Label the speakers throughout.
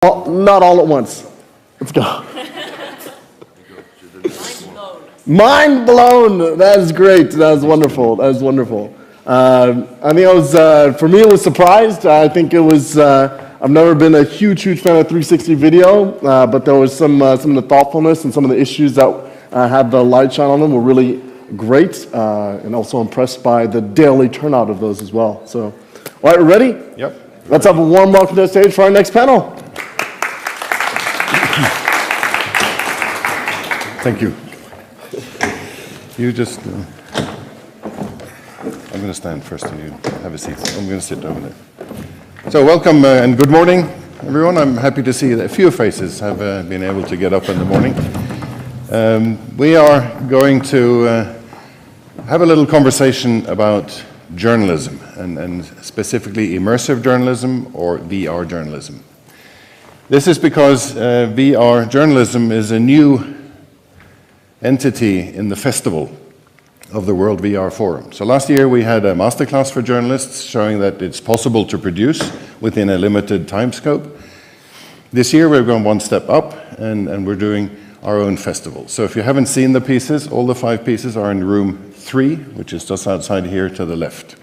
Speaker 1: Not all at once. Let's go. Mind blown. That is great. That was wonderful. That was wonderful. I think it was, for me, it was surprised. I think it was, I've never been a huge fan of 360 video, but there was some of the thoughtfulness and some of the issues that had the light shine on them were really great, and also impressed by the daily turnout of those as well. So, all right, we're ready?
Speaker 2: Yep.
Speaker 1: Let's have a warm welcome to the stage for our next panel.
Speaker 2: Thank you. You just, I'm going to stand first and you have a seat. I'm going to sit over there. So welcome and good morning, everyone. I'm happy to see that a few faces have been able to get up in the morning. We are going to have a little conversation about journalism and specifically immersive journalism or VR journalism. This is because VR journalism is a new entity in the festival of the World VR Forum. So last year we had a masterclass for journalists showing that it's possible to produce within a limited time scope. This year we're going one step up and we're doing our own festival. So if you haven't seen the pieces, all the 5 pieces are in room 3, which is just outside here to the left.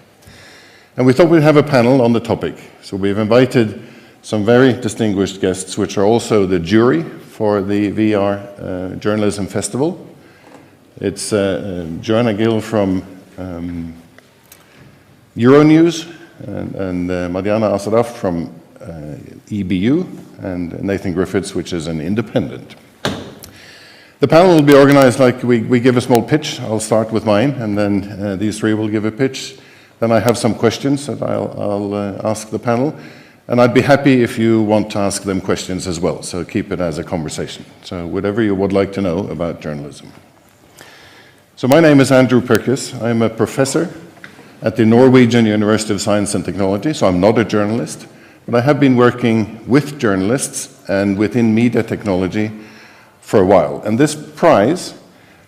Speaker 2: And we thought we'd have a panel on the topic. So we've invited some very distinguished guests, which are also the jury for the VR Journalism Festival. It's Joanna Gill from Euronews and Madiana Asseraf from EBU and Nathan Griffiths, which is an independent. The panel will be organized like we give a small pitch. I'll start with mine, and then these 3 will give a pitch. Then I have some questions that I'll ask the panel. And I'd be happy if you want to ask them questions as well, so keep it as a conversation. So whatever you would like to know about journalism. So my name is Andrew Perkis. I'm a professor at the Norwegian University of Science and Technology, so I'm not a journalist, but I have been working with journalists and within media technology for a while. And this prize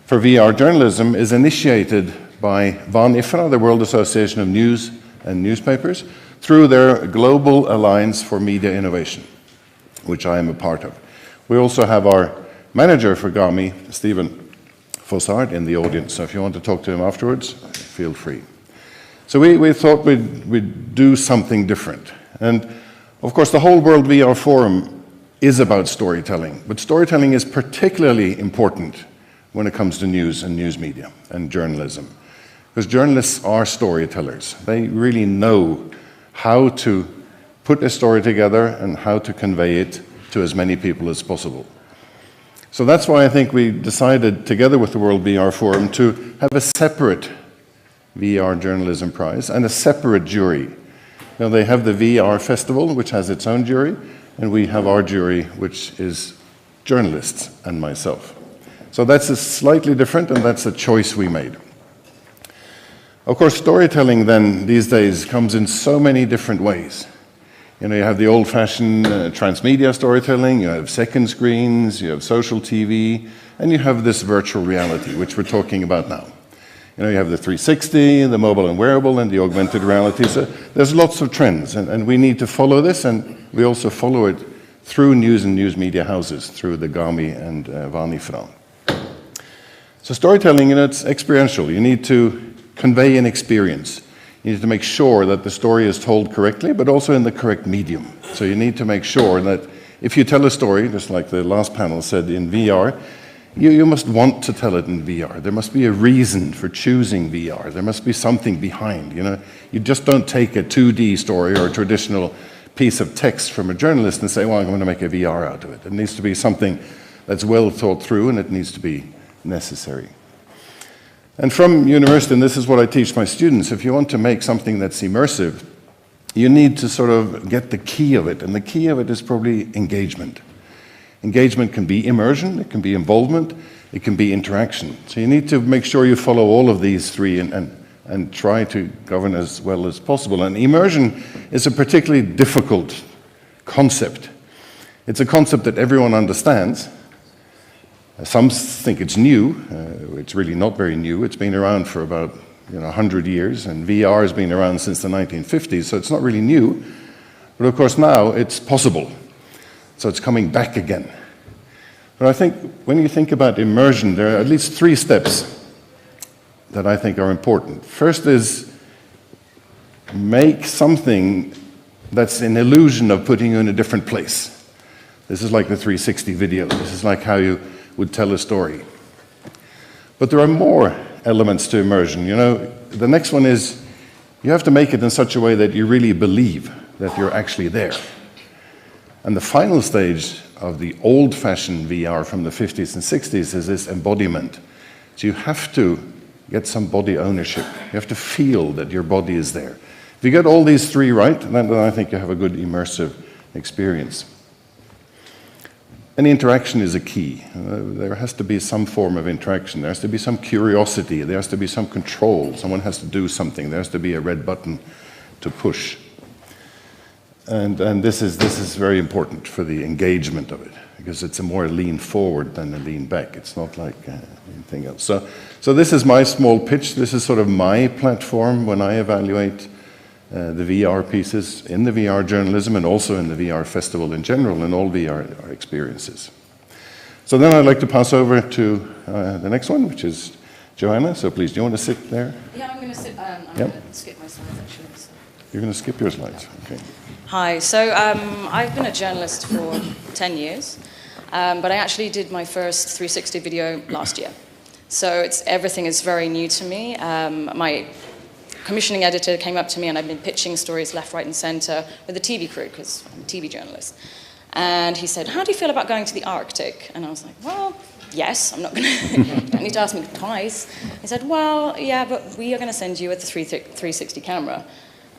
Speaker 2: for VR journalism is initiated by WAN-IFRA, the World Association of News and Newspapers, through their Global Alliance for Media Innovation, which I am a part of. We also have our manager for GAMI, Stephen Fossard, in the audience, so if you want to talk to him afterwards, feel free. So we thought we'd do something different. And of course, the whole World VR Forum is about storytelling, but storytelling is particularly important when it comes to news and news media and journalism, because journalists are storytellers. They really know how to put a story together and how to convey it to as many people as possible. So that's why I think we decided, together with the World VR Forum, to have a separate VR Journalism Prize and a separate jury. Now, they have the VR Festival, which has its own jury, and we have our jury, which is journalists and myself. So that's a slightly different, and that's a choice we made. Of course, storytelling then, these days, comes in so many different ways. You know, you have the old-fashioned transmedia storytelling, you have second screens, you have social TV, and you have this virtual reality, which we're talking about now. You know, you have the 360, the mobile and wearable, and the augmented reality. So there's lots of trends, and we need to follow this, and we also follow it through news and news media houses, through the GAMI and WAN-IFRA. So storytelling, you know, it's experiential. You need to convey an experience. You need to make sure that the story is told correctly, but also in the correct medium. So you need to make sure that if you tell a story, just like the last panel said in VR, you must want to tell it in VR. There must be a reason for choosing VR. There must be something behind. You know, you just don't take a 2D story or a traditional piece of text from a journalist and say, well, I'm going to make a VR out of it. It needs to be something that's well thought through, and it needs to be necessary. And from university, and this is what I teach my students, if you want to make something that's immersive, you need to sort of get the key of it, and the key of it is probably engagement. Engagement can be immersion, it can be involvement, it can be interaction. So you need to make sure you follow all of these 3 and try to govern as well as possible. And immersion is a particularly difficult concept. It's a concept that everyone understands. Some think it's new. It's really not very new. It's been around for about 100 years, and VR has been around since the 1950s, so it's not really new. But of course now it's possible. So it's coming back again. But I think when you think about immersion, there are at least 3 steps that I think are important. First is make something that's an illusion of putting you in a different place. This is like the 360 video. This is like how you would tell a story. But there are more elements to immersion. You know, the next one is you have to make it in such a way that you really believe that you're actually there. And the final stage of the old-fashioned VR from the 50s and 60s is this embodiment. So you have to get some body ownership. You have to feel that your body is there. If you get all these 3 right, then I think you have a good immersive experience. And interaction is a key. There has to be some form of interaction. There has to be some curiosity. There has to be some control. Someone has to do something. There has to be a red button to push. And this is very important for the engagement of it, because it's a more lean forward than a lean back. It's not like anything else. So this is my small pitch. This is sort of my platform when I evaluate the VR pieces in the VR journalism and also in the VR festival in general and all VR experiences. So then I'd like to pass over to the next one, which is Joanna. So please, do you want to sit there?
Speaker 3: Yeah, I'm going to sit. I'm going to skip my slides actually. So.
Speaker 2: You're going to skip your slides? Okay.
Speaker 3: Hi. So I've been a journalist for 10 years, but I actually did my first 360 video last year. So everything is very new to me. My commissioning editor came up to me and I've been pitching stories left, right and center with the TV crew because I'm a TV journalist. And he said, how do you feel about going to the Arctic? And I was like, well, yes, I'm not going to, you don't need to ask me twice. He said, well, yeah, but we are going to send you a 360 camera.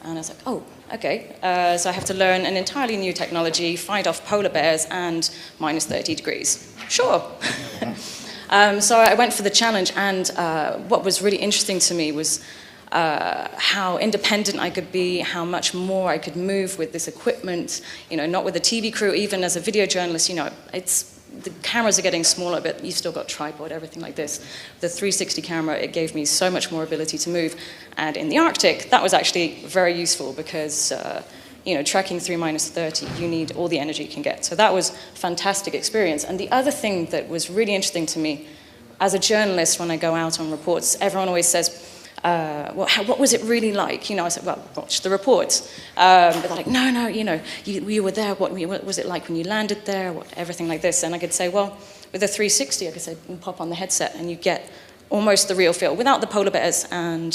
Speaker 3: And I was like, oh, okay. So I have to learn an entirely new technology, fight off polar bears and minus 30 degrees. Sure. So I went for the challenge, and what was really interesting to me was how independent I could be, how much more I could move with this equipment, you know, not with a TV crew. Even as a video journalist, you know, the cameras are getting smaller, but you've still got tripod, everything like this. The 360 camera, it gave me so much more ability to move. And in the Arctic, that was actually very useful because, you know, tracking through minus 30, you need all the energy you can get. So that was a fantastic experience. And the other thing that was really interesting to me, as a journalist, when I go out on reports, everyone always says, well, what was it really like? You know, I said, well, watch the reports. But they're like, no, you know, you were there. What was it like when you landed there? Everything like this. And I could say, well, with a 360, I could say, pop on the headset and you get almost the real feel without the polar bears and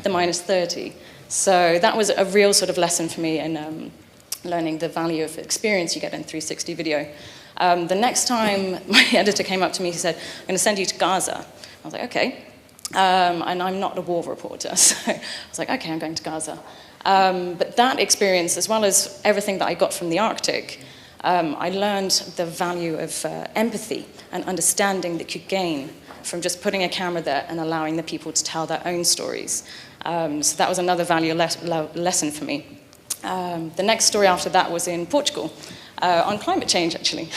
Speaker 3: the minus 30. So that was a real sort of lesson for me in learning the value of experience you get in 360 video. The next time my editor came up to me, he said, I'm going to send you to Gaza. I was like, okay. And I'm not a war reporter, so I was like, okay, I'm going to Gaza. But that experience, as well as everything that I got from the Arctic, I learned the value of empathy and understanding that you gain from just putting a camera there and allowing the people to tell their own stories. So that was another value lesson for me. The next story after that was in Portugal, on climate change, actually.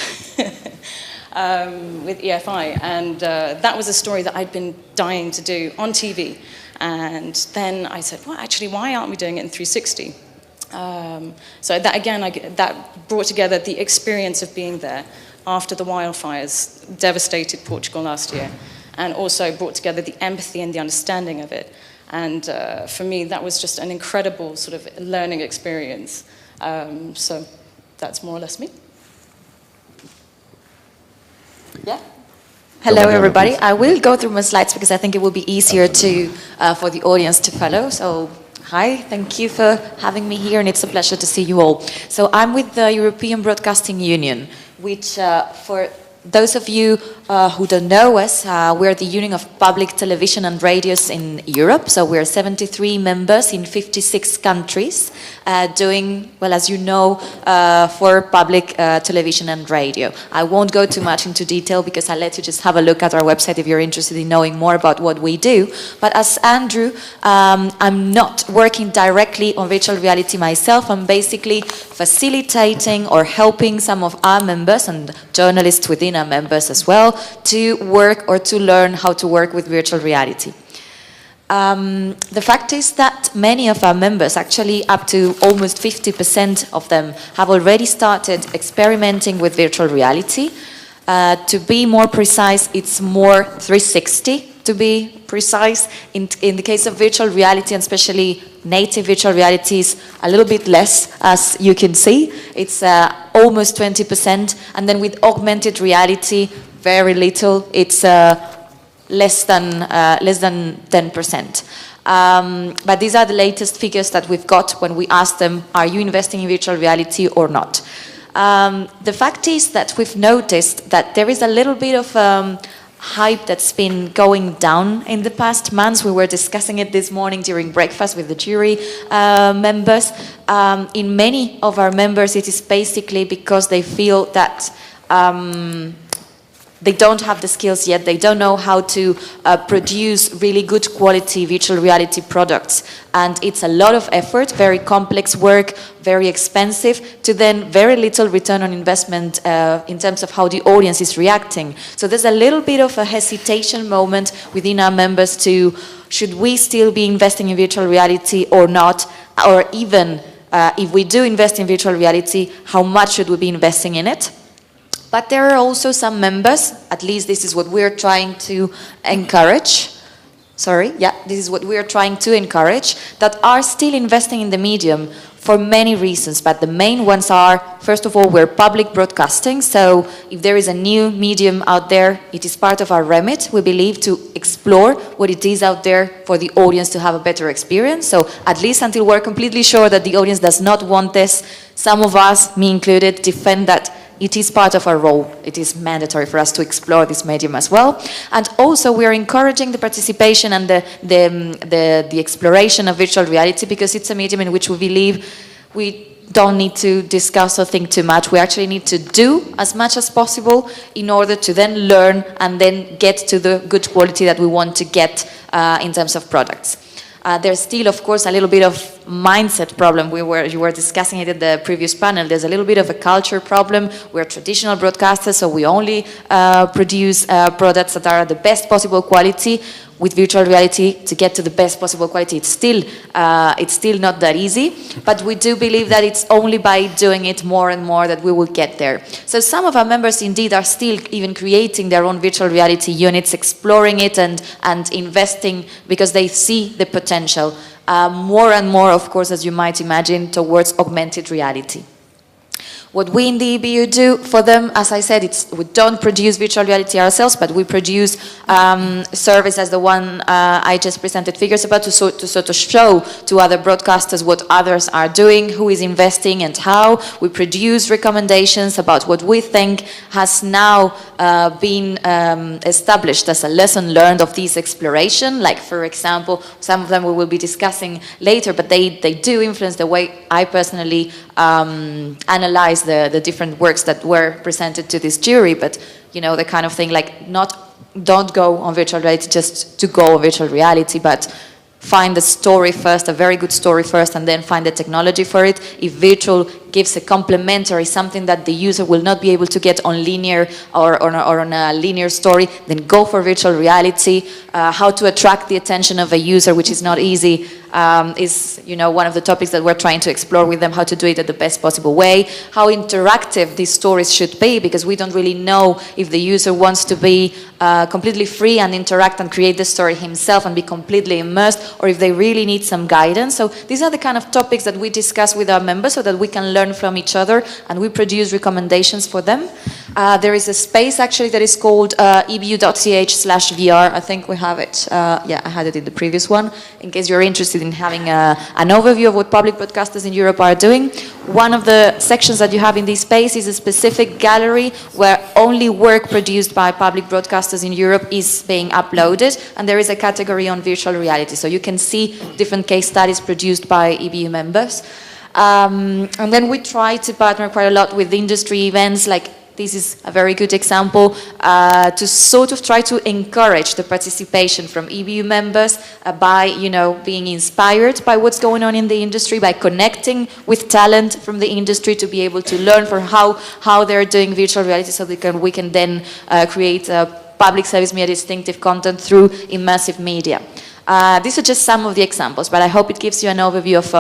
Speaker 3: With EFI, and that was a story that I'd been dying to do on TV. And then I said, well, actually, why aren't we doing it in 360? So that, again, that brought together the experience of being there after the wildfires devastated Portugal last year, and also brought together the empathy and the understanding of it. And for me, that was just an incredible sort of learning experience. So that's more or less me. Yeah.
Speaker 4: Hello, everybody. I will go through my slides because I think it will be easier to for the audience to follow. So, hi, thank you for having me here, and it's a pleasure to see you all. So, I'm with the European Broadcasting Union, which for those of you who don't know us, we're the Union of Public Television and Radios in Europe. So we're 73 members in 56 countries doing, well, as you know, for public television and radio. I won't go too much into detail because I'll let you just have a look at our website if you're interested in knowing more about what we do. But as Andrew, I'm not working directly on virtual reality myself. I'm basically facilitating or helping some of our members and journalists within our members as well to work or to learn how to work with virtual reality. The fact is that many of our members, actually up to almost 50% of them, have already started experimenting with virtual reality. To be more precise, it's more 360 to be precise. In the case of virtual reality, and especially native virtual reality, is a little bit less, as you can see. It's almost 20%. And then with augmented reality, very little. It's less than 10%. But these are the latest figures that we've got when we ask them, are you investing in virtual reality or not? The fact is that we've noticed that there is a little bit of hype that's been going down in the past months. We were discussing it this morning during breakfast with the jury members. In many of our members, it is basically because they feel that they don't have the skills yet. They don't know how to produce really good quality virtual reality products. And it's a lot of effort, very complex work, very expensive, to then very little return on investment in terms of how the audience is reacting. So there's a little bit of a hesitation moment within our members to, should we still be investing in virtual reality or not? Or even if we do invest in virtual reality, how much should we be investing in it? But there are also some members, at least this is what we're trying to encourage, this is what we're trying to encourage, that are still investing in the medium for many reasons. But the main ones are, first of all, we're public broadcasting. So if there is a new medium out there, it is part of our remit, we believe, to explore what it is out there for the audience to have a better experience. So at least until we're completely sure that the audience does not want this, some of us, me included, defend that it is part of our role. It is mandatory for us to explore this medium as well. And also we are encouraging the participation and the exploration of virtual reality, because it's a medium in which we believe we don't need to discuss or think too much. We actually need to do as much as possible in order to then learn and then get to the good quality that we want to get in terms of products. There's still, of course, a little bit of mindset problem. You were discussing it at the previous panel. There's a little bit of a culture problem. We're traditional broadcasters, so we only produce products that are the best possible quality. With virtual reality, to get to the best possible quality, it's still not that easy. But we do believe that it's only by doing it more and more that we will get there. So some of our members indeed are still even creating their own virtual reality units, exploring it and investing because they see the potential. More and more, of course, as you might imagine, towards augmented reality. What we in the EBU do for them, as I said, we don't produce virtual reality ourselves, but we produce service as the one I just presented figures about, to sort of show to other broadcasters what others are doing, who is investing and how. We produce recommendations about what we think has now been established as a lesson learned of this exploration. Like, for example, some of them we will be discussing later, but they do influence the way I personally analyze the different works that were presented to this jury. But you know, the kind of thing like, don't go on virtual reality just to go on virtual reality, but find the story first, a very good story first, and then find the technology for it. If virtual gives a complementary, something that the user will not be able to get on linear or on a linear story, then go for virtual reality. How to attract the attention of a user, which is not easy, is one of the topics that we're trying to explore with them, how to do it at the best possible way. How interactive these stories should be, because we don't really know if the user wants to be completely free and interact and create the story himself and be completely immersed, or if they really need some guidance. So these are the kind of topics that we discuss with our members so that we can learn from each other, and we produce recommendations for them. There is a space actually that is called ebu.ch/VR. I think we have it. Yeah, I had it in the previous one, in case you're interested in having an overview of what public broadcasters in Europe are doing. One of the sections that you have in this space is a specific gallery where only work produced by public broadcasters in Europe is being uploaded, and there is a category on virtual reality. So you can see different case studies produced by EBU members. And then we try to partner quite a lot with industry events, like this is a very good example, to sort of try to encourage the participation from EBU members by, being inspired by what's going on in the industry, by connecting with talent from the industry to be able to learn from how they're doing virtual reality, so we can then create public service media distinctive content through immersive media. These are just some of the examples, but I hope it gives you an overview of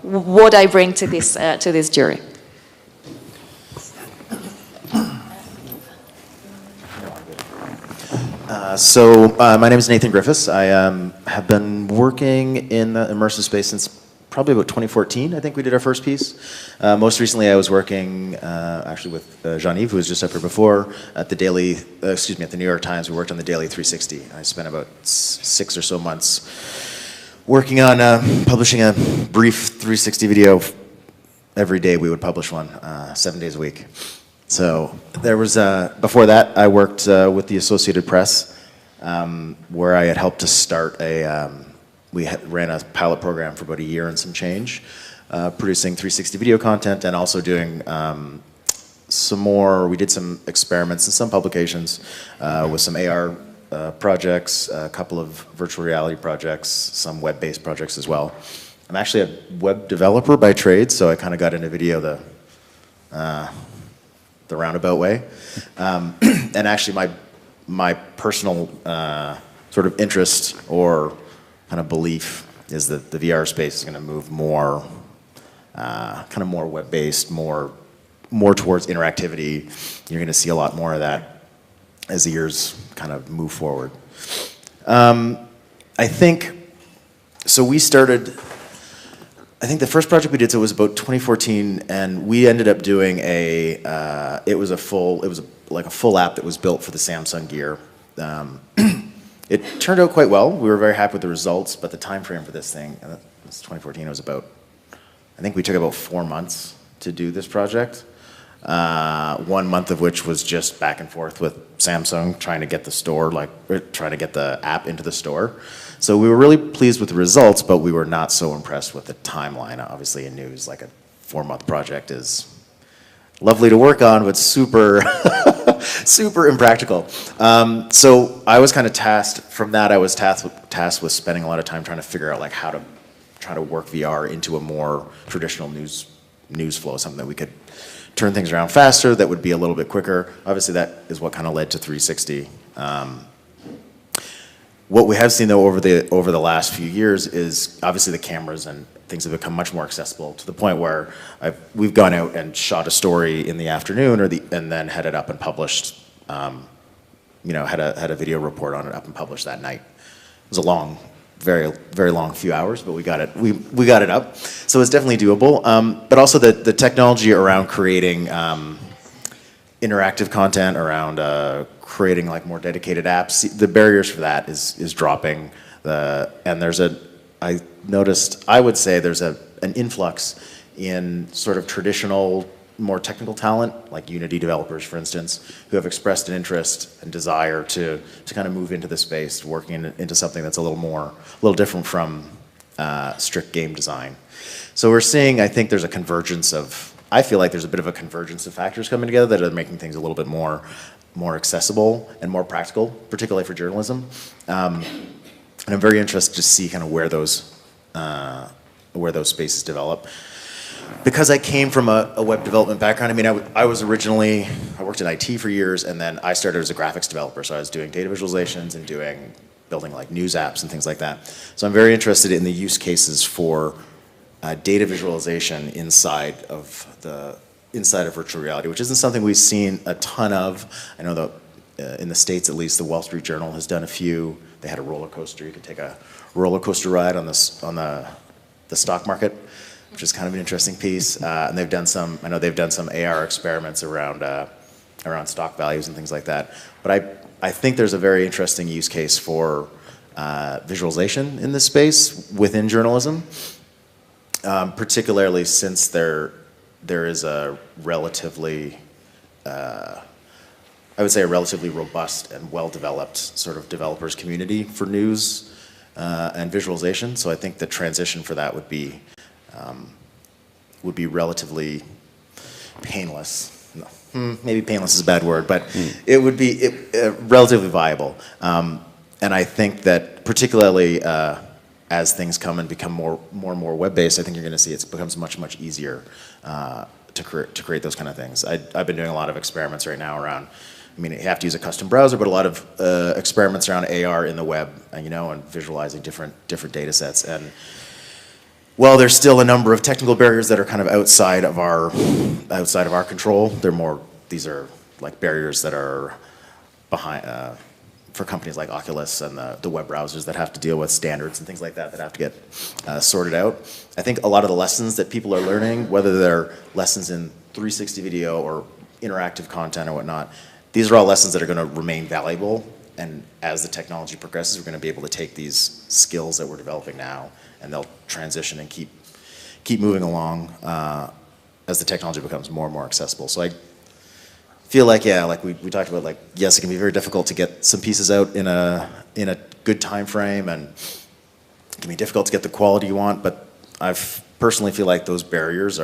Speaker 4: what I bring to this jury.
Speaker 5: My name is Nathan Griffiths. I have been working in the immersive space since probably about 2014. I think we did our first piece. Most recently, I was working actually with Jean-Yves, who was just up here before, at the at the New York Times. We worked on the Daily 360. I spent about 6 or so months working on publishing a brief 360 video. Every day we would publish one, 7 days a week. So there was, before that, I worked with the Associated Press, where I had helped to start we ran a pilot program for about a year and some change, producing 360 video content and also doing we did some experiments in some publications with some AR projects, a couple of virtual reality projects, some web-based projects as well. I'm actually a web developer by trade, so I kind of got into video the roundabout way. And actually my personal sort of interest or kind of belief is that the VR space is going to move more, kind of more web-based, more towards interactivity. You're going to see a lot more of that as the years kind of move forward. I think, so we started, I think the first project we did, so it was about 2014, and we ended up doing it was like a full app that was built for the Samsung Gear. It turned out quite well. We were very happy with the results, but the time frame for this thing, it was 2014, it was about, I think we took about 4 months to do this project. 1 month of which was just back and forth with Samsung trying to get the app into the store. So we were really pleased with the results, but we were not so impressed with the timeline. Obviously in news, like a 4-month project is lovely to work on, but super, super impractical. So I was kind of tasked with spending a lot of time trying to figure out like how to try to work VR into a more traditional news flow, something that we could turn things around faster, that would be a little bit quicker. Obviously that is what kind of led to 360. What we have seen though over the last few years is obviously the cameras and things have become much more accessible to the point where we've gone out and shot a story in the afternoon and then had it up and published, had a video report on it up and published that night. It was a long, very, very long few hours, but we got it up. So it's definitely doable. But also the technology around creating interactive content, around creating like more dedicated apps, the barriers for that is dropping. And I would say there's an influx in sort of traditional, more technical talent, like Unity developers, for instance, who have expressed an interest and desire to kind of move into the space, working into something that's a little different from strict game design. So we're seeing, I think there's a convergence I feel like there's a bit of a convergence of factors coming together that are making things a little bit more accessible and more practical, particularly for journalism. And I'm very interested to see kind of where those spaces develop. Because I came from a web development background, I mean, I worked in IT for years, and then I started as a graphics developer, so I was doing data visualizations and building like news apps and things like that. So I'm very interested in the use cases for data visualization inside of virtual reality, which isn't something we've seen a ton of. I know that in the States, at least, the Wall Street Journal has done a few. They had a roller coaster. You could take a roller coaster ride on the stock market, which is kind of an interesting piece. And they've done some AR experiments around stock values and things like that. But I think there's a very interesting use case for visualization in this space within journalism, particularly since there is a relatively, I would say a relatively robust and well-developed sort of developers community for news and visualization. So I think the transition for that would be relatively painless. No, maybe painless is a bad word, but it would be relatively viable. And I think that particularly as things come and become more and more web-based, I think you're going to see it becomes much, much easier to create those kind of things. I've been doing a lot of experiments right now around I mean, you have to use a custom browser, but a lot of experiments around AR in the web, and visualizing different data sets. And well, there's still a number of technical barriers that are kind of outside of our control. These are like barriers that are behind for companies like Oculus and the web browsers that have to deal with standards and things like that have to get sorted out. I think a lot of the lessons that people are learning, whether they're lessons in 360 video or interactive content or whatnot, these are all lessons that are going to remain valuable, and as the technology progresses, we're going to be able to take these skills that we're developing now, and they'll transition and keep moving along as the technology becomes more and more accessible. So I feel like, yeah, like we talked about, like, yes, it can be very difficult to get some pieces out in a good time frame, and it can be difficult to get the quality you want, but I personally feel like those barriers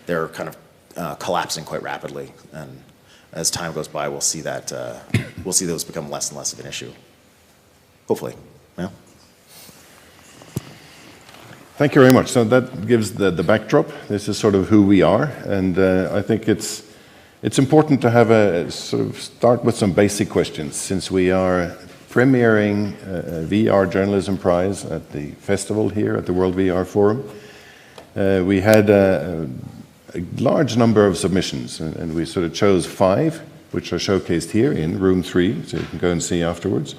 Speaker 5: they're kind of collapsing quite rapidly, and as time goes by, we'll see those become less and less of an issue. Hopefully, yeah.
Speaker 2: Thank you very much. So that gives the backdrop. This is sort of who we are, and I think it's important to have start with some basic questions, since we are premiering a VR Journalism Prize at the festival here at the World VR Forum. We had a large number of submissions, and we sort of chose 5, which are showcased here in room 3, so you can go and see afterwards.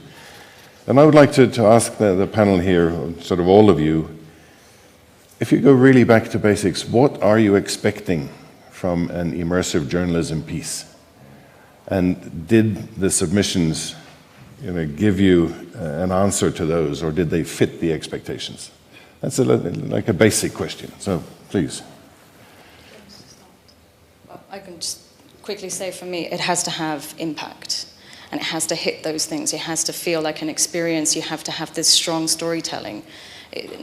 Speaker 2: And I would like to ask the panel here, sort of all of you, if you go really back to basics, what are you expecting from an immersive journalism piece? And did the submissions give you an answer to those, or did they fit the expectations? That's like a basic question, so please.
Speaker 3: I can just quickly say, for me, it has to have impact, and it has to hit those things. It has to feel like an experience. You have to have this strong storytelling.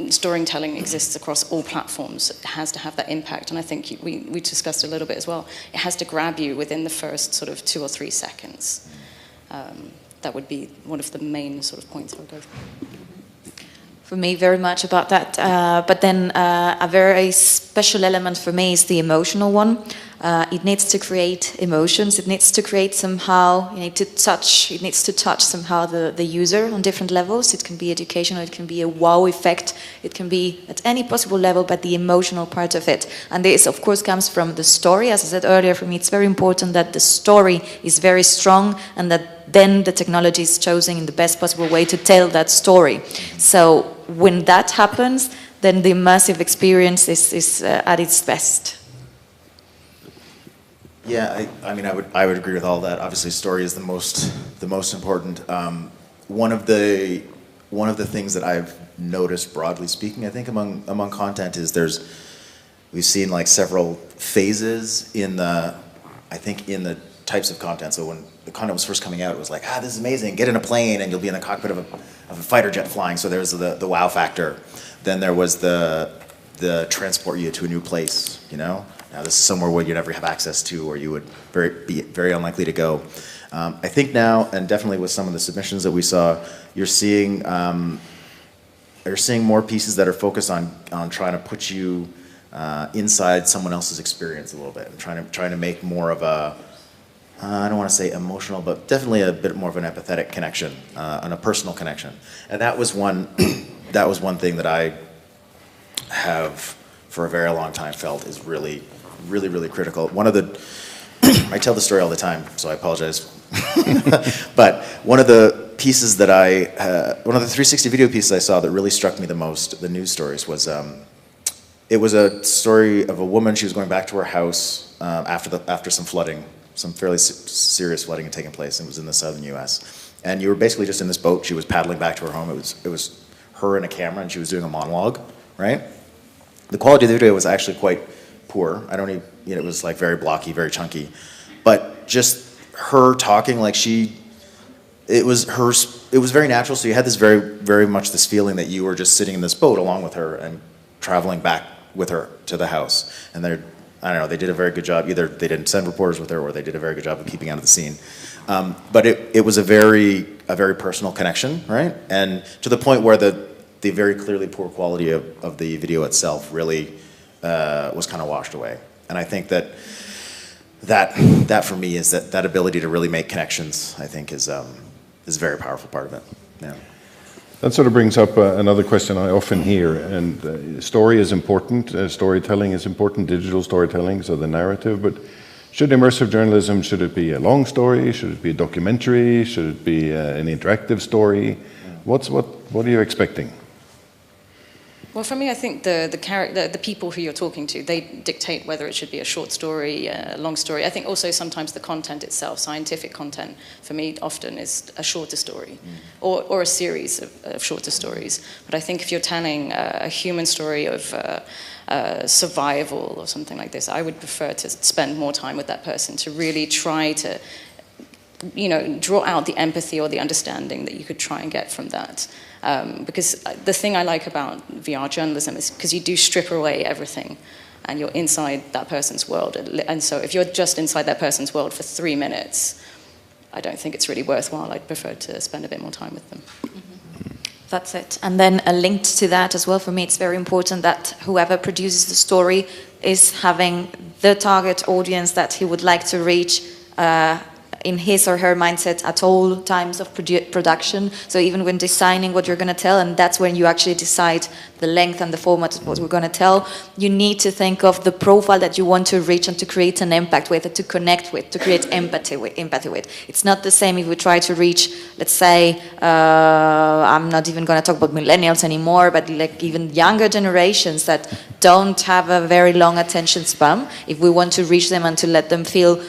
Speaker 3: Storytelling exists across all platforms. It has to have that impact, and I think we discussed a little bit as well. It has to grab you within the first sort of 2 or 3 seconds. That would be one of the main sort of points I would go through.
Speaker 4: For me, very much about that. But then a very special element for me is the emotional one. It needs to create emotions. It needs to create somehow, it needs to touch somehow the user on different levels. It can be educational, it can be a wow effect, it can be at any possible level, but the emotional part of it. And this, of course, comes from the story. As I said earlier, for me, it's very important that the story is very strong, and that then the technology is chosen in the best possible way to tell that story. So when that happens, then the immersive experience is at its best.
Speaker 5: Yeah, I mean, I would agree with all that. Obviously, story is the most important. One of the things that I've noticed, broadly speaking, I think among content is we've seen like several phases in the types of content. So when the content was first coming out, it was like, this is amazing. Get in a plane and you'll be in the cockpit of a fighter jet flying. So there's the wow factor. Then there was the transport you to a new place. Now this is somewhere where you'd never have access to, or you would be very unlikely to go. I think now, and definitely with some of the submissions that we saw, you're seeing more pieces that are focused on trying to put you inside someone else's experience a little bit, and trying to make more of a, I don't want to say emotional, but definitely a bit more of an empathetic connection, and a personal connection. And that was one thing that I have for a very long time felt is really, really, really critical. I tell the story all the time, so I apologize. But one of the pieces that one of the 360 video pieces I saw that really struck me the most, the news stories, was it was a story of a woman. She was going back to her house after some flooding, some fairly serious flooding had taken place, and it was in the southern U.S. And you were basically just in this boat. She was paddling back to her home. It was her and a camera, and she was doing a monologue, right? The quality of the video was actually quite poor. It was like very blocky, very chunky. But just her talking, like it was very natural. So you had this very, very much this feeling that you were just sitting in this boat along with her and traveling back with her to the house. And they did a very good job. Either they didn't send reporters with her, or they did a very good job of keeping out of the scene. But it was a very personal connection, right? And to the point where the very clearly poor quality of the video itself really was kind of washed away. And I think that that for me is that ability to really make connections, I think is a very powerful part of it. Yeah.
Speaker 2: That sort of brings up another question I often hear, and story is important, storytelling is important, digital storytelling, so the narrative, but should immersive journalism, should it be a long story, should it be a documentary, should it be an interactive story? What are you expecting?
Speaker 3: Well, for me, I think the people who you're talking to, they dictate whether it should be a short story, a long story. I think also sometimes the content itself, scientific content, for me often is a shorter story, or a series of shorter stories. But I think if you're telling a human story of survival or something like this, I would prefer to spend more time with that person to really try to, draw out the empathy or the understanding that you could try and get from that. Because the thing I like about VR journalism is because you do strip away everything and you're inside that person's world. And so if you're just inside that person's world for 3 minutes, I don't think it's really worthwhile. I'd prefer to spend a bit more time with them.
Speaker 4: Mm-hmm. That's it. And then linked to that as well, for me, it's very important that whoever produces the story is having the target audience that he would like to reach in his or her mindset at all times of production. So even when designing what you're going to tell, and that's when you actually decide the length and the format of what we're going to tell, you need to think of the profile that you want to reach and to create an impact with, to connect with, to create empathy with. It's not the same if we try to reach, let's say, I'm not even going to talk about millennials anymore, but like even younger generations that don't have a very long attention span. If we want to reach them and to let them feel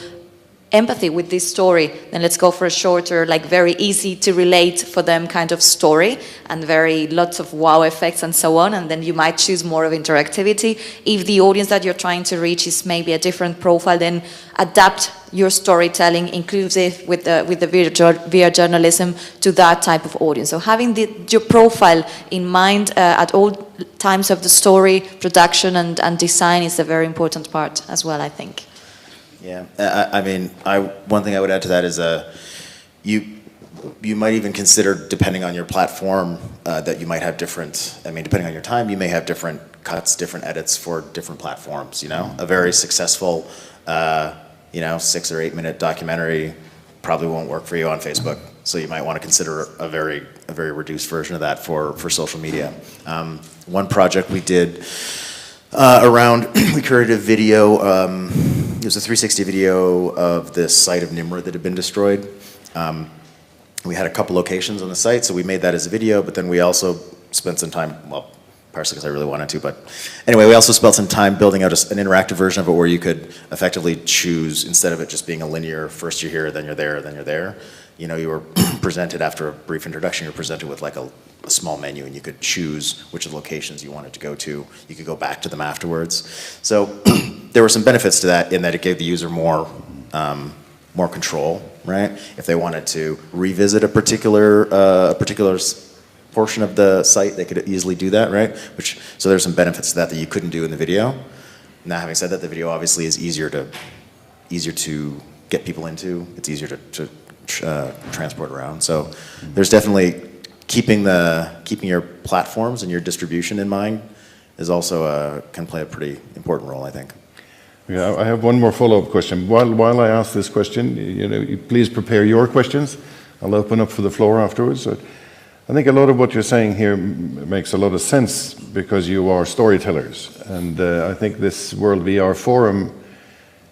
Speaker 4: empathy with this story, then let's go for a shorter, like very easy to relate for them kind of story, and very lots of wow effects and so on, and then you might choose more of interactivity. If the audience that you're trying to reach is maybe a different profile, then adapt your storytelling inclusive with the VR journalism to that type of audience. So having your profile in mind at all times of the story, production and design is a very important part as well, I think.
Speaker 5: Yeah, I mean, one thing I would add to that is you might even consider, depending on your platform, that you might have different, depending on your time, you may have different cuts, different edits for different platforms, A very successful, 6 or 8 minute documentary probably won't work for you on Facebook. So you might want to consider a very reduced version of that for social media. One project we did we created a video, it was a 360 video of the site of NIMRA that had been destroyed. We had a couple locations on the site, so we made that as a video, but then we also spent some time, well, partially because I really wanted to, but anyway, we also spent some time building out an interactive version of it where you could effectively choose, instead of it just being a linear, first you're here, then you're there, then you're there. You were presented after a brief introduction, you were presented with like a small menu, and you could choose which of the locations you wanted to go to. You could go back to them afterwards. So there were some benefits to that in that it gave the user more control, right? If they wanted to revisit a particular portion of the site, they could easily do that, right? So there's some benefits to that you couldn't do in the video. Now, having said that, the video obviously is easier to get people into. It's easier to transport around. So there's definitely keeping your platforms and your distribution in mind is also can play a pretty important role, I think.
Speaker 2: Yeah, I have one more follow-up question. While I ask this question, please prepare your questions. I'll open up for the floor afterwards. I think a lot of what you're saying here makes a lot of sense because you are storytellers, and I think this World VR Forum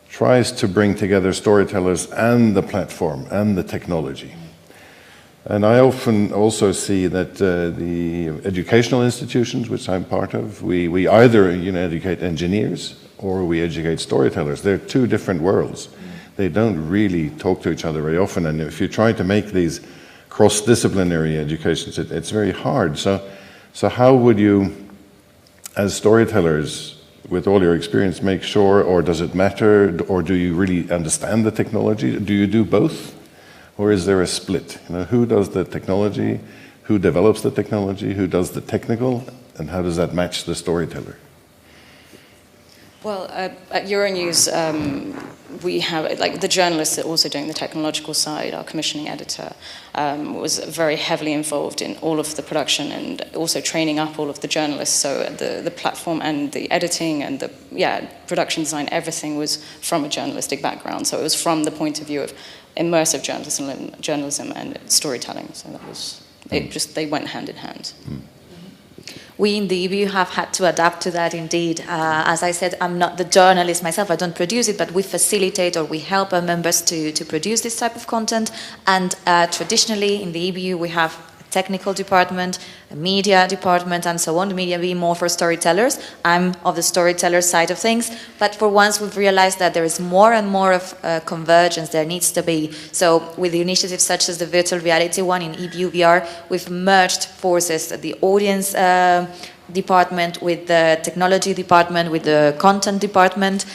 Speaker 2: tries to bring together storytellers and the platform and the technology. And I often also see that the educational institutions, which I'm part of, we either educate engineers or we educate storytellers. They're two different worlds. They don't really talk to each other very often, and if you try to make these cross-disciplinary educations, it's very hard. So how would you, as storytellers, with all your experience, make sure, or does it matter, or do you really understand the technology? Do you do both? Or is there a split? Who does the technology, who develops the technology, who does the technical, and how does that match the storyteller?
Speaker 3: Well, at Euronews, we have, like, the journalists that are also doing the technological side, our commissioning editor, was very heavily involved in all of the production and also training up all of the journalists. So the platform and the editing and the production design, everything was from a journalistic background. So it was from the point of view of immersive journalism and storytelling. So that was, they went hand in hand.
Speaker 4: We in the EBU have had to adapt to that indeed. As I said, I'm not the journalist myself, I don't produce it, but we facilitate or we help our members to produce this type of content. And traditionally in the EBU we have a technical department, a media department and so on. The media being more for storytellers. I'm of the storyteller side of things, but for once we've realized that there is more and more of convergence there needs to be. So with the initiatives such as the virtual reality one in EBU VR, we've merged forces, the audience department with the technology department, with the content department.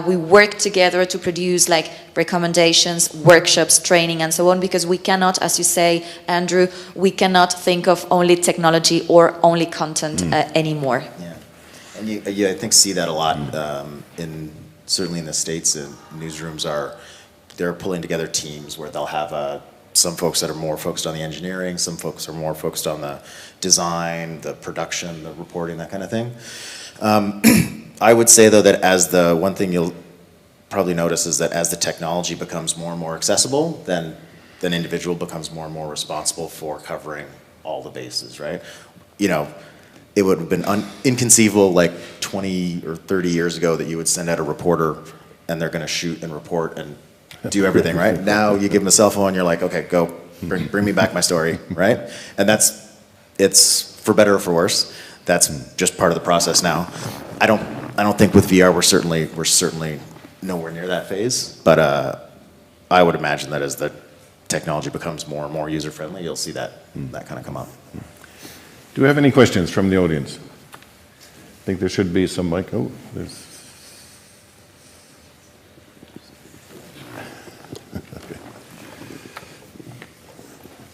Speaker 4: We work together to produce like recommendations, workshops, training and so on, because we cannot, as you say, Andrew, we cannot think of only technology or only content anymore.
Speaker 5: Yeah, and you I think see that a lot certainly in the States. Newsrooms they're pulling together teams where they'll have some folks that are more focused on the engineering, some folks are more focused on the design, the production, the reporting, that kind of thing. I would say though that one thing you'll probably notice is that as the technology becomes more and more accessible, then an individual becomes more and more responsible for covering all the bases, right? You know, it would have been inconceivable like 20 or 30 years ago that you would send out a reporter and they're going to shoot and report and do everything, right? Now you give them a cell phone, you're like, okay, go, bring me back my story, right? And it's for better or for worse. That's just part of the process now. I don't think with VR we're certainly nowhere near that phase, but I would imagine that as the technology becomes more and more user friendly, you'll see that kind of come up.
Speaker 2: Do we have any questions from the audience? I think there should be some mic. Oh, there's.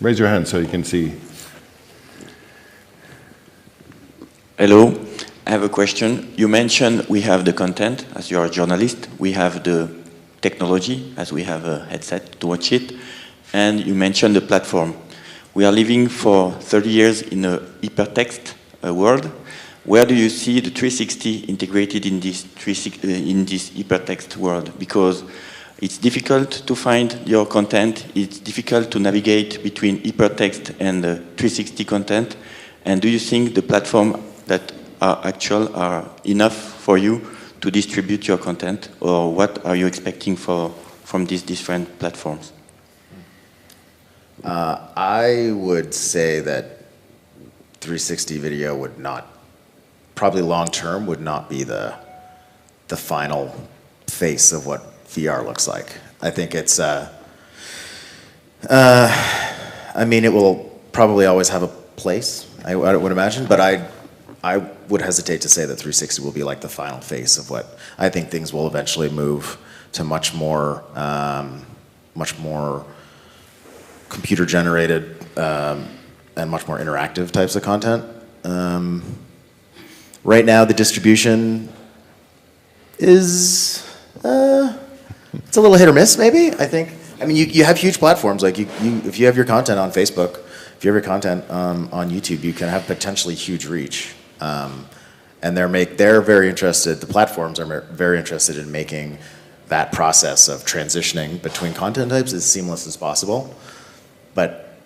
Speaker 2: Raise your hand so you can see.
Speaker 6: Hello, I have a question. You mentioned we have the content, as you are a journalist. We have the technology, as we have a headset to watch it. And you mentioned the platform. We are living for 30 years in a hypertext world. Where do you see the 360 integrated in this hypertext world? Because it's difficult to find your content. It's difficult to navigate between hypertext and 360 content. And do you think the platform that are enough for you to distribute your content? Or what are you expecting from these different platforms?
Speaker 5: I would say that 360 video would not, probably long term, would not be the final face of what VR looks like. I think it's, I mean, it will probably always have a place, I would imagine, but I would hesitate to say that 360 will be like the final face of what, I think things will eventually move to much more computer generated and much more interactive types of content. Right now the distribution is, it's a little hit or miss, maybe. I mean, you have huge platforms like if you have your content on Facebook, if you have your content on YouTube, you can have potentially huge reach. And they're very interested. The platforms are very interested in making that process of transitioning between content types as seamless as possible. But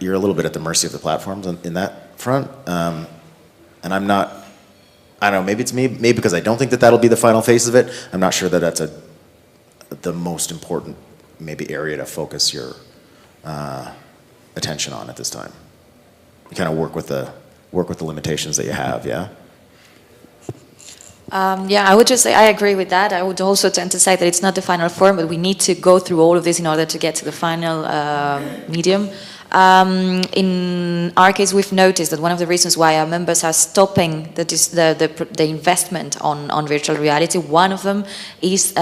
Speaker 5: you're a little bit at the mercy of the platforms in that front. And I don't know. Maybe it's me. Maybe because I don't think that that'll be the final face of it. I'm not sure that that's the most important maybe area to focus your attention on at this time. You kind of work with the limitations that you have. Yeah.
Speaker 4: Yeah, I would just say I agree with that. I would also tend to say that it's not the final form, but we need to go through all of this in order to get to the final medium. In our case, we've noticed that one of the reasons why our members are stopping the investment on virtual reality, one of them is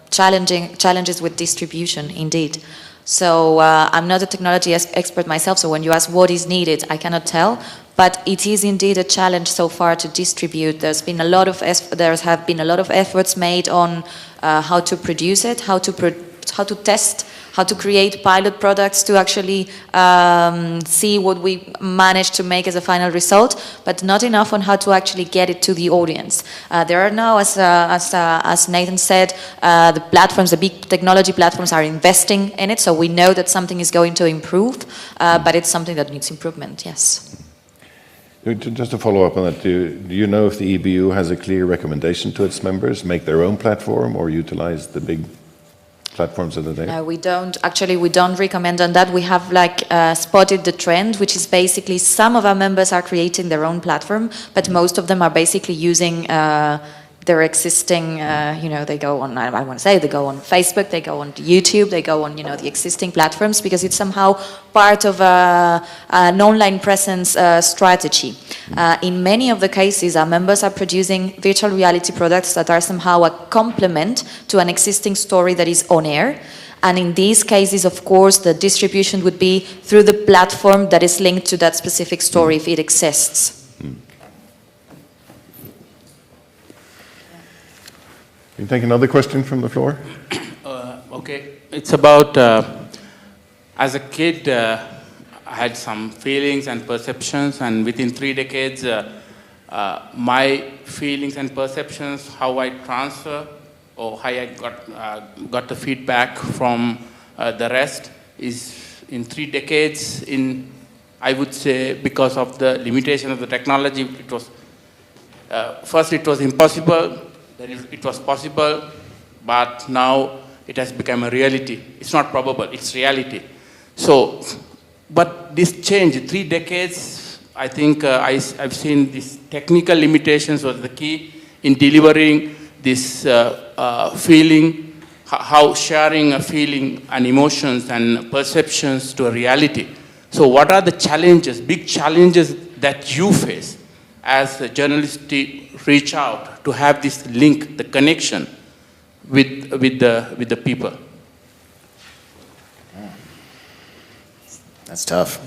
Speaker 4: challenges with distribution, indeed. So I'm not a technology expert myself, so when you ask what is needed, I cannot tell. but it is indeed a challenge so far to distribute. There have been a lot of efforts made on how to produce it, how to test, how to create pilot products to actually see what we managed to make as a final result, but not enough on how to actually get it to the audience. There are now, as Nathan said, the platforms, the big technology platforms are investing in it, so we know that something is going to improve, but it's something that needs improvement, yes.
Speaker 2: Just to follow up on that, do you know if the EBU has a clear recommendation to its members, make their own platform or utilize the big platforms that are there?
Speaker 4: No, we don't. Actually, we don't recommend on that. We have spotted the trend, which is basically some of our members are creating their own platform, but most of them are basically using their existing, they go on, I want to say, they go on Facebook, they go on YouTube, they go on, the existing platforms, because it's somehow part of an online presence strategy. In many of the cases, our members are producing virtual reality products that are somehow a complement to an existing story that is on air. And in these cases, of course, the distribution would be through the platform that is linked to that specific story if it exists.
Speaker 2: Can you take another question from the floor?
Speaker 7: Okay, it's about, as a kid, I had some feelings and perceptions, and within 3 decades, my feelings and perceptions, how I transfer, or how I got the feedback from the rest, is in 3 decades, I would say, because of the limitation of the technology, it was, first it was impossible, then it was possible, but now it has become a reality. It's not probable, it's reality. So, but this change, 3 decades, I think I've seen these technical limitations was the key in delivering this feeling, how sharing a feeling and emotions and perceptions to a reality. So what are the challenges, big challenges that you face as a journalist reach out to have this link, the connection with the people?
Speaker 5: That's tough.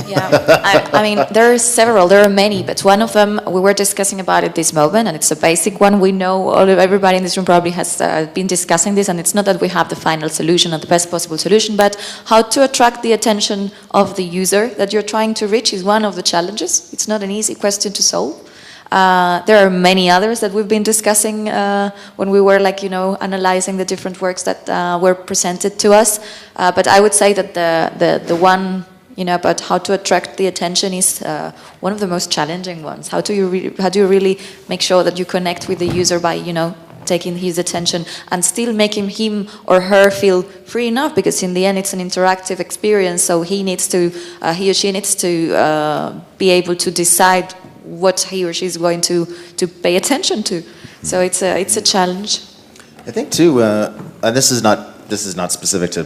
Speaker 4: Yeah, I mean, there are many, but one of them, we were discussing about it this moment, and it's a basic one. We know, everybody in this room probably has been discussing this, and it's not that we have the final solution or the best possible solution, but how to attract the attention of the user that you're trying to reach is one of the challenges. It's not an easy question to solve. There are many others that we've been discussing when we were analyzing the different works that were presented to us. But I would say that the one about how to attract the attention is one of the most challenging ones. How do you really make sure that you connect with the user by taking his attention and still making him or her feel free enough, because in the end it's an interactive experience, so he or she needs to be able to decide what he or she is going to pay attention to. So it's a challenge.
Speaker 5: I think too, and this is not specific to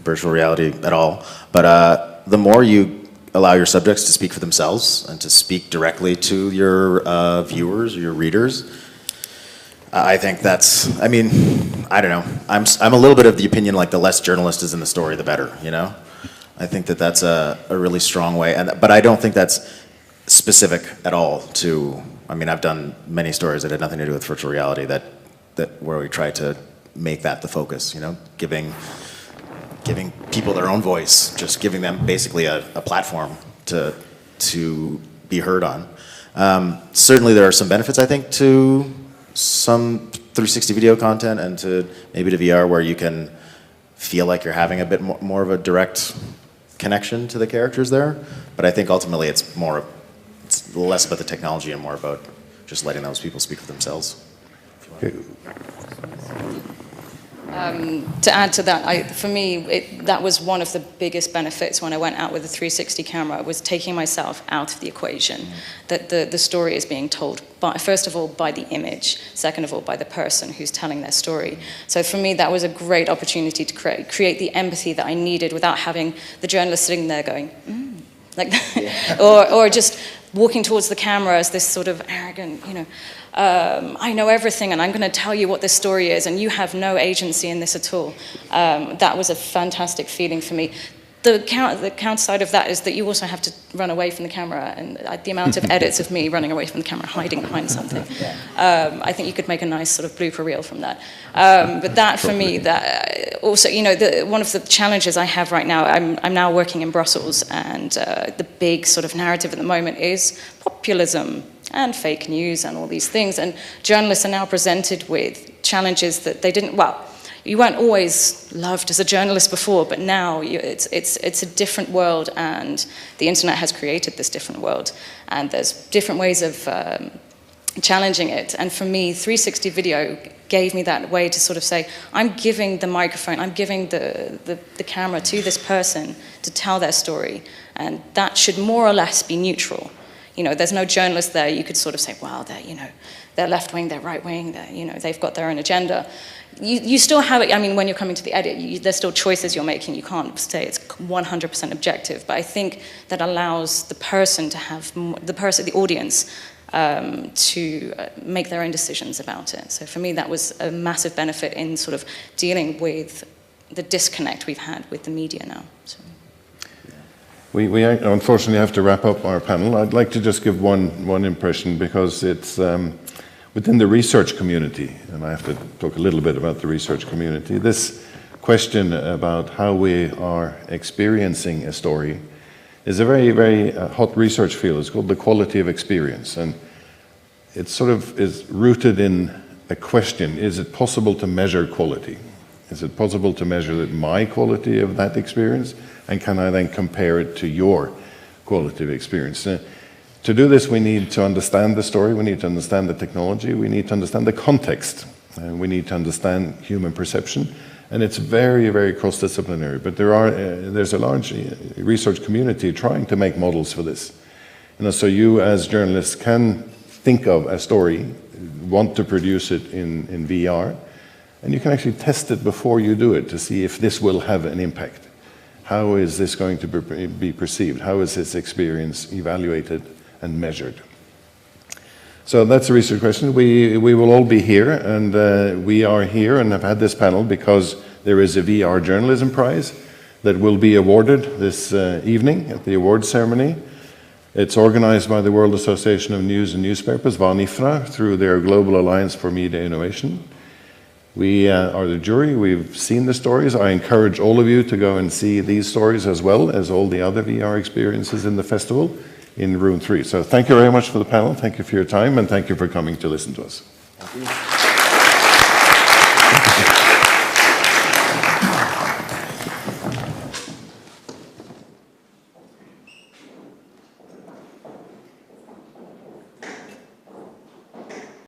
Speaker 5: virtual reality at all, but the more you allow your subjects to speak for themselves and to speak directly to your viewers or your readers, I think that's, I don't know, I'm a little bit of the opinion the less journalist is in the story, the better, I think that's a really strong way, but I don't think that's specific at all to, I've done many stories that had nothing to do with virtual reality that where we try to make that the focus, giving people their own voice, just giving them basically a platform to be heard on. Certainly there are some benefits, I think, to some 360 video content and to maybe to VR, where you can feel like you're having a bit more of a direct connection to the characters there. But I think ultimately it's less about the technology and more about just letting those people speak for themselves.
Speaker 2: Okay.
Speaker 3: To add to that, for me, that was one of the biggest benefits when I went out with a 360 camera, was taking myself out of the equation. That the story is being told, first of all, by the image, second of all, by the person who's telling their story. So for me, that was a great opportunity to create the empathy that I needed without having the journalist sitting there going, like that, or just walking towards the camera as this sort of arrogant, I know everything and I'm going to tell you what this story is and you have no agency in this at all. That was a fantastic feeling for me. the counter side of that is that you also have to run away from the camera, and the amount of edits of me running away from the camera, hiding behind something. I think you could make a nice sort of blooper reel from that. But that, for me, that also, you know, one of the challenges I have right now, I'm now working in Brussels, and the big sort of narrative at the moment is populism and fake news and all these things. And journalists are now presented with challenges that they didn't, well, you weren't always loved as a journalist before, but now it's a different world, and the internet has created this different world, and there's different ways of challenging it. And for me, 360 video gave me that way to sort of say, I'm giving the microphone, I'm giving the camera to this person to tell their story, and that should more or less be neutral. You know, there's no journalist there. You could sort of say, well, they're left wing, they're right wing, they've got their own agenda. You still have it. I mean, when you're coming to the edit, there's still choices you're making. You can't say it's 100% objective. But I think that allows the person to have the audience, to make their own decisions about it. So for me, that was a massive benefit in sort of dealing with the disconnect we've had with the media now. So.
Speaker 2: We unfortunately have to wrap up our panel. I'd like to just give one impression, because it's within the research community, and I have to talk a little bit about the research community, this question about how we are experiencing a story is a very, very hot research field. It's called the quality of experience, and it sort of is rooted in a question: is it possible to measure quality? Is it possible to measure my quality of that experience, and can I then compare it to your quality of experience? To do this, we need to understand the story, we need to understand the technology, we need to understand the context, and we need to understand human perception, and it's very, very cross-disciplinary. But there's a large research community trying to make models for this. And so you, as journalists, can think of a story, want to produce it in VR, and you can actually test it before you do it to see if this will have an impact. How is this going to be perceived? How is this experience evaluated and measured? So that's a research question. We will all be here, and we are here and have had this panel because there is a VR Journalism Prize that will be awarded this evening at the awards ceremony. It's organized by the World Association of News and Newspapers, WAN-IFRA, through their Global Alliance for Media Innovation. We are the jury. We've seen the stories. I encourage all of you to go and see these stories as well as all the other VR experiences in the festival in room 3. So thank you very much for the panel. Thank you for your time, and thank you for coming to listen to us.
Speaker 5: Thank you.